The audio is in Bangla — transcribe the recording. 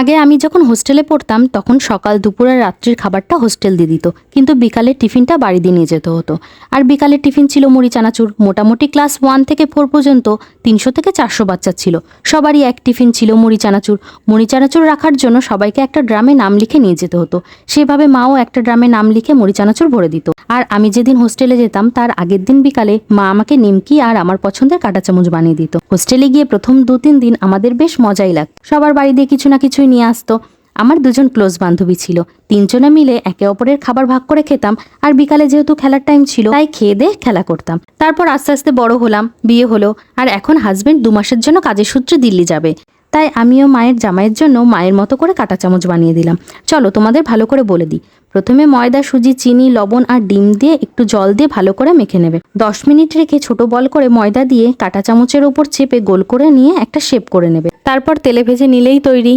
আগে আমি যখন হোস্টেলে পড়তাম তখন সকাল দুপুর আর রাত্রির খাবারটা হোস্টেল দিয়ে দিত, কিন্তু বিকালের টিফিনটা বাড়ি দিয়ে নিয়ে যেতে হতো। আর বিকালের টিফিন ছিল মুড়ি চানাচুর। মোটামুটি ক্লাস 1 থেকে 4 পর্যন্ত 300 থেকে 400 বাচ্চা ছিল, সবারই এক টিফিন ছিল মুড়ি চানাচুর। মুড়ি চানাচুর রাখার জন্য সবাইকে একটা ড্রামে নাম লিখে নিয়ে যেতে হতো। সেভাবে মাও একটা ড্রামে নাম লিখে মুড়ি চানাচুর ভরে দিত। আর আমি যেদিন হোস্টেলে যেতাম তার আগের দিন বিকালে মা আমাকে নিমকি আর আমার পছন্দের কাঁটা চামচ বানিয়ে দিত। হোস্টেলে গিয়ে প্রথম 2-3 দিন আমাদের বেশ মজাই লাগতো। সবার বাড়ি দিয়ে কিছু না কিছুই নিয়ে আসতো। আমার 2জন ক্লোজ বান্ধবী ছিল, 3জনে মিলে একে অপরের খাবার ভাগ করে খেতাম। আর বিকালে যেহেতু খেলার টাইম ছিল তাই খেয়ে দিয়ে খেলা করতাম। তারপর আস্তে আস্তে বড় হলাম, বিয়ে হলো। আর এখন হাজবেন্ড 2 মাসের জন্য কাজের সূত্রে দিল্লি যাবে, তাই আমিও মায়ের জামাইয়ের জন্য মায়ের মতো করে কাঁটা চামচ বানিয়ে দিলাম। চলো তোমাদের ভালো করে বলে দিই। প্রথমে ময়দা, সুজি, চিনি, লবণ আর ডিম দিয়ে একটু জল দিয়ে ভালো করে মেখে নেবে। 10 মিনিট রেখে ছোট বল করে ময়দা দিয়ে কাঁটা চামচের ওপর চেপে গোল করে নিয়ে একটা শেপ করে নেবে। তারপর তেলে ভেজে নিলেই তৈরি।